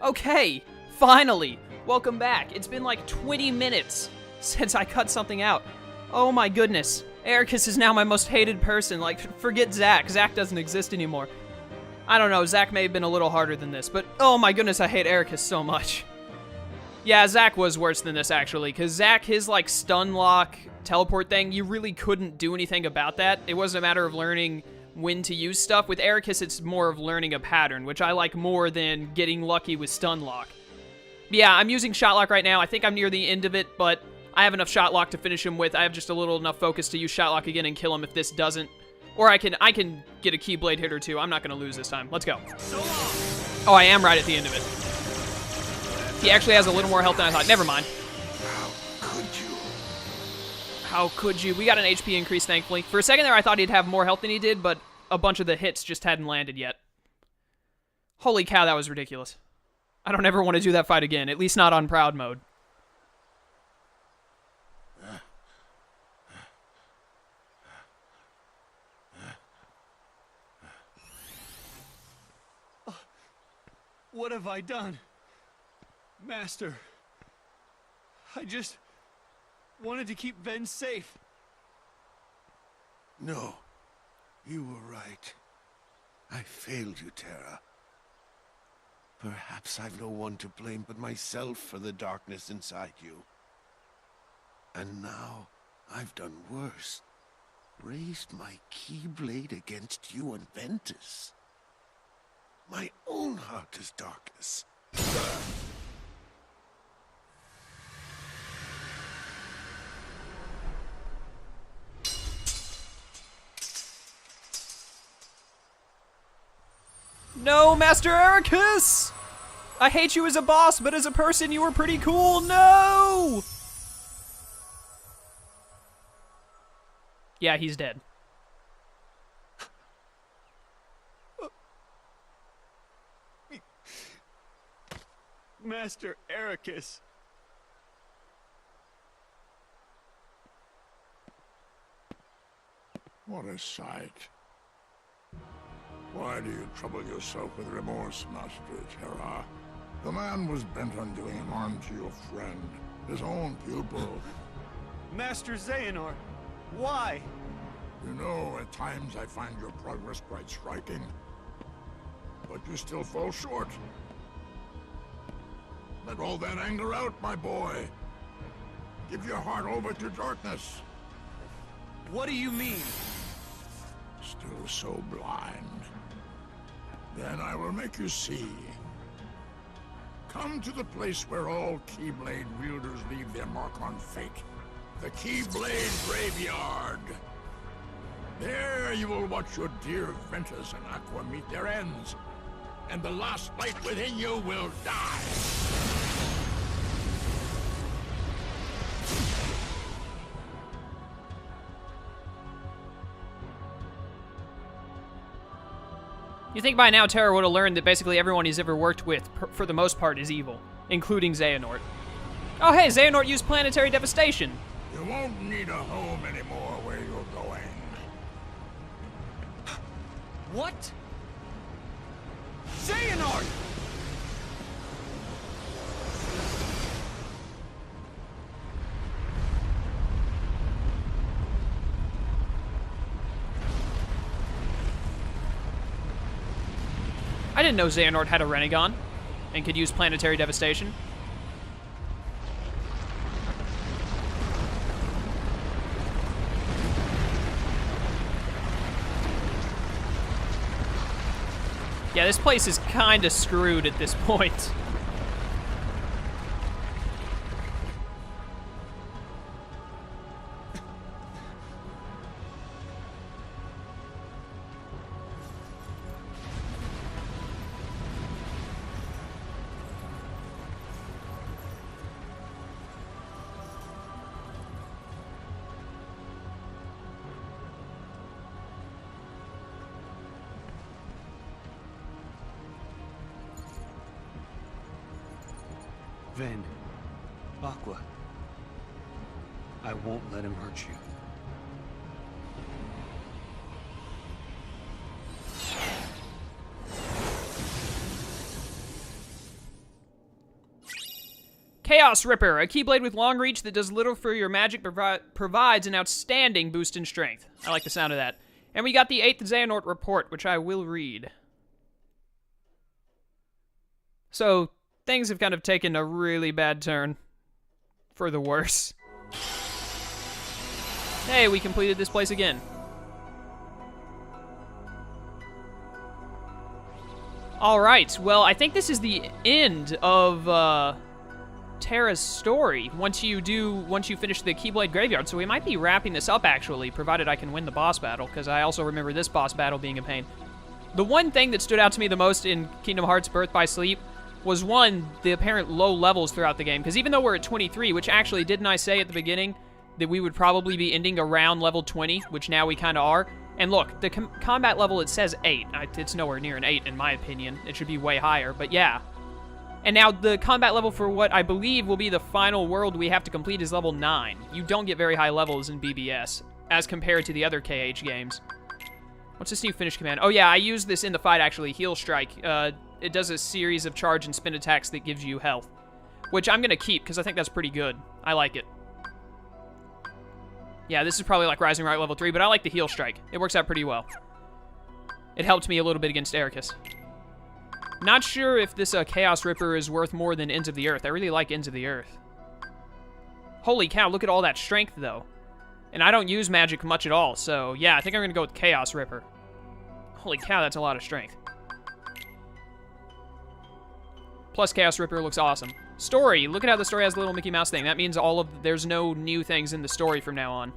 Okay, finally! Welcome back. It's been like 20 minutes since I cut something out. Oh my goodness. Ericus is now my most hated person. Like, forget Zach. Zach doesn't exist anymore. I don't know, Zach may have been a little harder than this, but oh my goodness, I hate Ericus so much. Yeah, Zach was worse than this, actually, because Zach, his, like, stun lock teleport thing, you really couldn't do anything about that. It wasn't a matter of learning when to use stuff. With Ericus, it's more of learning a pattern, which I like more than getting lucky with stun lock. Yeah, I'm using shot lock right now. I think I'm near the end of it, but I have enough shot lock to finish him with. I have just a little enough focus to use shot lock again and kill him if this doesn't. Or I can get a Keyblade hit or two. I'm not going to lose this time. Let's go. Oh, I am right at the end of it. He actually has a little more health than I thought. Never mind. How could you? How could you? We got an HP increase, thankfully. For a second there, I thought he'd have more health than he did, but a bunch of the hits just hadn't landed yet. Holy cow, that was ridiculous. I don't ever want to do that fight again, at least not on Proud mode. What have I done? Master, I just wanted to keep Ven safe. No, you were right. I failed you, Terra. Perhaps I've no one to blame but myself for the darkness inside you. And now, I've done worse. Raised my Keyblade against you and Ventus. My own heart is darkness. No, Master Ericus! I hate you as a boss, but as a person, you were pretty cool. No! Yeah, he's dead. Master Ericus. What a sight. Why do you trouble yourself with remorse, Master Terra? The man was bent on doing harm to your friend, his own pupil. Master Xehanort, why? You know, at times I find your progress quite striking. But you still fall short. Let all that anger out, my boy. Give your heart over to darkness. What do you mean? Still so blind. Then I will make you see. Come to the place where all Keyblade wielders leave their mark on fate. The Keyblade Graveyard. There you will watch your dear Ventus and Aqua meet their ends. And the last light within you will die. You think by now Terra would have learned that basically everyone he's ever worked with, for the most part, is evil, including Xehanort. Oh hey, Xehanort used planetary devastation. You won't need a home anymore where you're going. What? Xehanort! I didn't know Xehanort had a Renegon and could use planetary devastation. Yeah, this place is kinda screwed at this point. Ven, Aqua, I won't let him hurt you. Chaos Ripper, a Keyblade with long reach that does little for your magic, provides an outstanding boost in strength. I like the sound of that. And we got the 8th Xehanort report, which I will read. So, things have kind of taken a really bad turn. For the worse. Hey, we completed this place again. Alright, well, I think this is the end of, Terra's story once you finish the Keyblade Graveyard, so we might be wrapping this up, actually, provided I can win the boss battle, because I also remember this boss battle being a pain. The one thing that stood out to me the most in Kingdom Hearts Birth by Sleep was, one, the apparent low levels throughout the game, because even though we're at 23, which actually, didn't I say at the beginning that we would probably be ending around level 20, which now we kind of are? And look, the combat level, it says 8. It's nowhere near an 8, in my opinion. It should be way higher, but yeah. And now the combat level for what I believe will be the final world we have to complete is level 9. You don't get very high levels in BBS, as compared to the other KH games. What's this new finish command? Oh yeah, I used this in the fight, actually, Heal Strike. It does a series of charge and spin attacks that gives you health, which I'm going to keep, because I think that's pretty good. I like it. Yeah, this is probably like Rising Right level 3, but I like the Heal Strike. It works out pretty well. It helped me a little bit against Ericus. Not sure if this Chaos Ripper is worth more than Ends of the Earth. I really like Ends of the Earth. Holy cow, look at all that strength, though. And I don't use magic much at all, so yeah, I think I'm going to go with Chaos Ripper. Holy cow, that's a lot of strength. Plus, Chaos Ripper looks awesome. Story. Look at how the story has a little Mickey Mouse thing. That means there's no new things in the story from now on.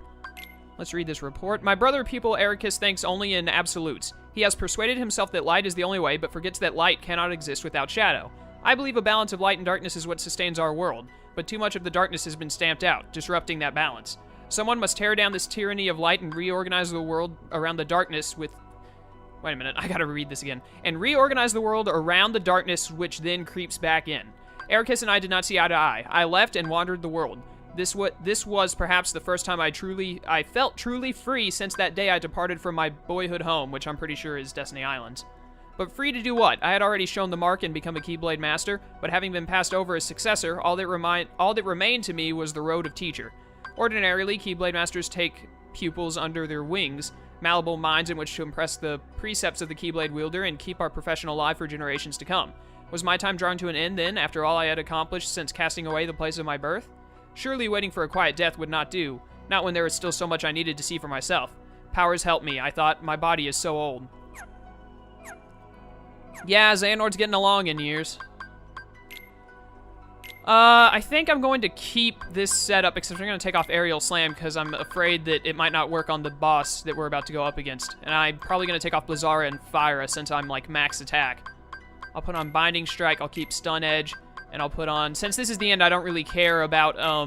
Let's read this report. My brother people Ericus thinks only in absolutes. He has persuaded himself that light is the only way, but forgets that light cannot exist without shadow. I believe a balance of light and darkness is what sustains our world, but too much of the darkness has been stamped out, disrupting that balance. Someone must tear down this tyranny of light and reorganize the world around the darkness with... Wait a minute, I gotta read this again. And reorganize the world around the darkness, which then creeps back in. Ericus and I did not see eye to eye. I left and wandered the world. This was perhaps the first time I felt truly free since that day I departed from my boyhood home, which I'm pretty sure is Destiny Islands. But free to do what? I had already shown the mark and become a Keyblade Master, but having been passed over as successor, all that remained to me was the road of teacher. Ordinarily, Keyblade Masters take pupils under their wings, malleable minds in which to impress the precepts of the Keyblade wielder and keep our profession alive for generations to come. Was my time drawing to an end then, after all I had accomplished since casting away the place of my birth? Surely waiting for a quiet death would not do, not when there was still so much I needed to see for myself. Powers help me, I thought. My body is so old. Yeah, Xehanort's getting along in years. I think I'm going to keep this setup, except I'm going to take off Aerial Slam, because I'm afraid that it might not work on the boss that we're about to go up against. And I'm probably going to take off Blizzara and Fyra, since I'm, like, max attack. I'll put on Binding Strike, I'll keep Stun Edge, and I'll put on... Since this is the end, I don't really care about, I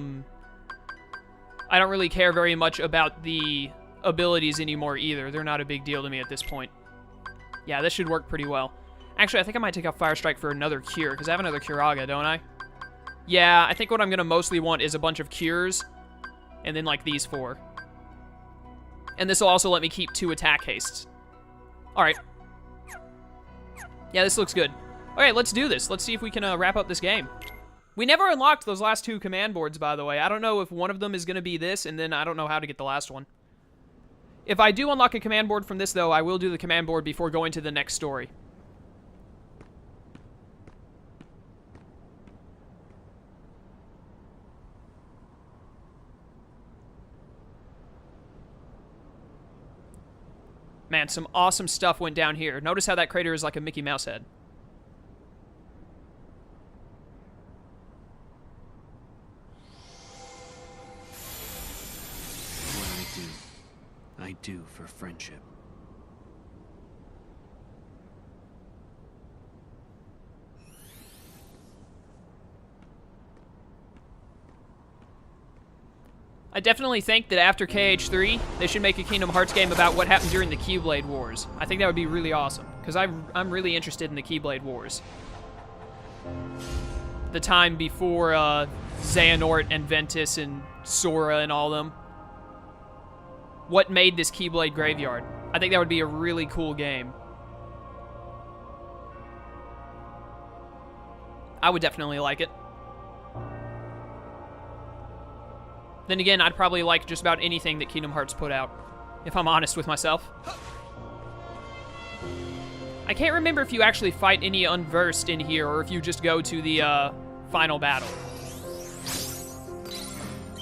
don't really care very much about the abilities anymore, either. They're not a big deal to me at this point. Yeah, this should work pretty well. Actually, I think I might take off Fire Strike for another Cure, because I have another Curaga, don't I? Yeah, I think what I'm going to mostly want is a bunch of Cures, and then, like, these 4. And this will also let me keep 2 attack hastes. Alright. Yeah, this looks good. Okay, let's do this. Let's see if we can wrap up this game. We never unlocked those last 2 command boards, by the way. I don't know if one of them is going to be this, and then I don't know how to get the last one. If I do unlock a command board from this, though, I will do the command board before going to the next story. Man, some awesome stuff went down here. Notice how that crater is like a Mickey Mouse head. What I do for friendship. I definitely think that after KH3, they should make a Kingdom Hearts game about what happened during the Keyblade Wars. I think that would be really awesome, because I'm really interested in the Keyblade Wars. The time before Xehanort and Ventus and Sora and all them. What made this Keyblade Graveyard? I think that would be a really cool game. I would definitely like it. Then again, I'd probably like just about anything that Kingdom Hearts put out, if I'm honest with myself. I can't remember if you actually fight any Unversed in here, or if you just go to the final battle.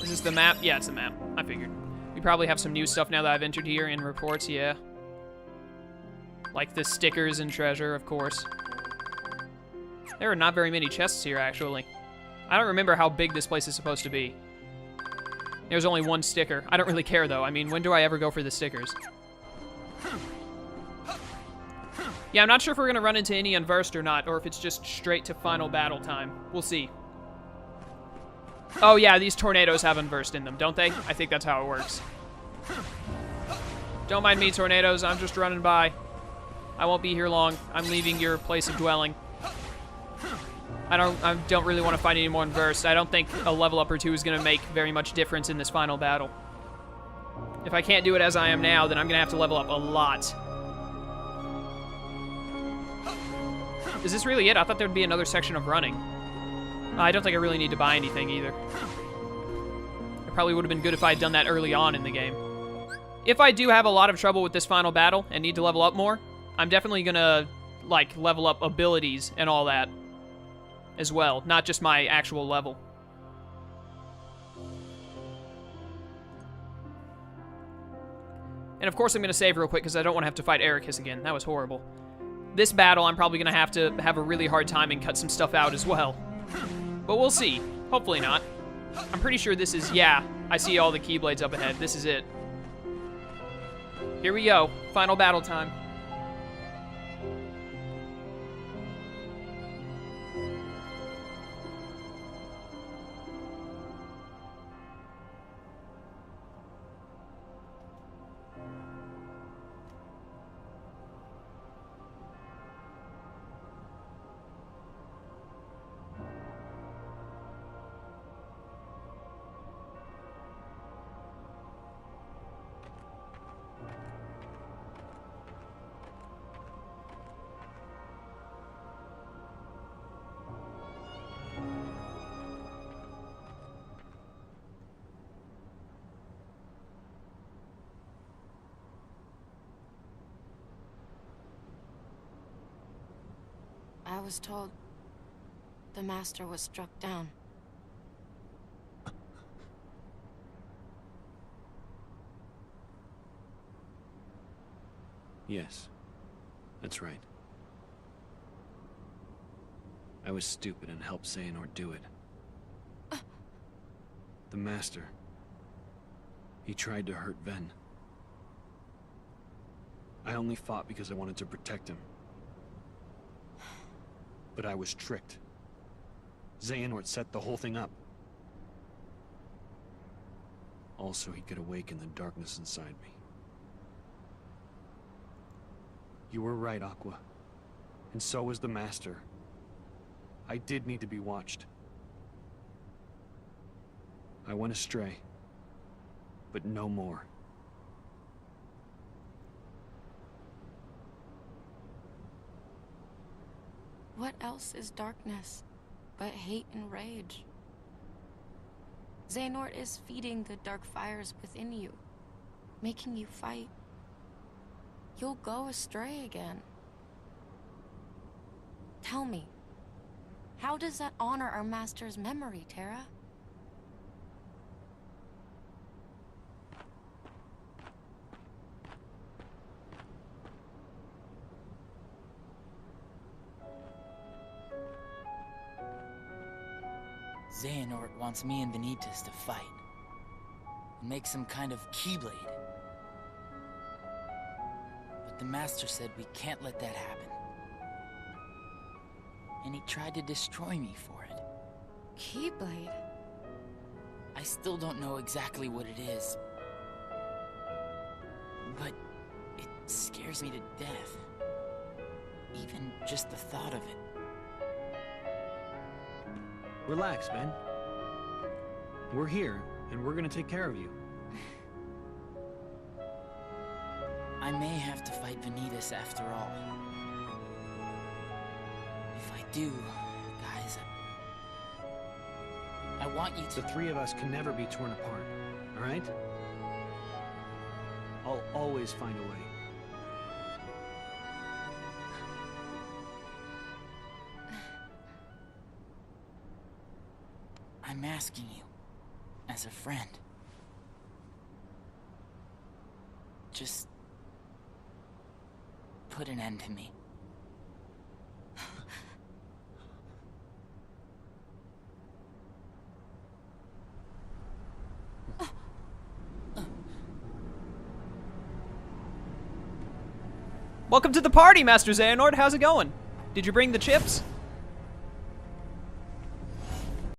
Is this the map? Yeah, it's the map. I figured. We probably have some new stuff now that I've entered here in reports, yeah. Like the stickers and treasure, of course. There are not very many chests here, actually. I don't remember how big this place is supposed to be. There's only one sticker. I don't really care, though. I mean, when do I ever go for the stickers? Yeah, I'm not sure if we're going to run into any Unversed or not, or if it's just straight to final battle time. We'll see. Oh, yeah, these tornadoes have Unversed in them, don't they? I think that's how it works. Don't mind me, tornadoes. I'm just running by. I won't be here long. I'm leaving your place of dwelling. I don't really want to fight any more Unversed. I don't think a level up or two is going to make very much difference in this final battle. If I can't do it as I am now, then I'm going to have to level up a lot. Is this really it? I thought there'd be another section of running. I don't think I really need to buy anything either. It probably would have been good if I had done that early on in the game. If I do have a lot of trouble with this final battle and need to level up more, I'm definitely going to, like, level up abilities and all that as well, not just my actual level. And of course I'm going to save real quick because I don't want to have to fight Ericus again. That was horrible. This battle I'm probably going to have a really hard time and cut some stuff out as well. But we'll see. Hopefully not. I'm pretty sure this is, yeah, I see all the Keyblades up ahead. This is it. Here we go. Final battle time. I was told the master was struck down. Yes, that's right. I was stupid and helped Xehanort do it. The master. He tried to hurt Ven. I only fought because I wanted to protect him. But I was tricked. Xehanort set the whole thing up. Also, he could awaken the darkness inside me. You were right, Aqua. And so was the Master. I did need to be watched. I went astray. But no more. What else is darkness but hate and rage? Xehanort is feeding the dark fires within you, making you fight. You'll go astray again. Tell me, how does that honor our master's memory, Terra? Xehanort wants me and Vanitas to fight. And make some kind of Keyblade. But the Master said we can't let that happen. And he tried to destroy me for it. Keyblade? I still don't know exactly what it is. But it scares me to death. Even just the thought of it. Relax, man. We're here, and we're gonna take care of you. I may have to fight Vanitas after all. If I do, guys, I want you The to... three of us can never be torn apart, all right? I'll always find a way. I'm asking you, as a friend. Just... put an end to me. Welcome to the party, Master Xehanort. How's it going? Did you bring the chips?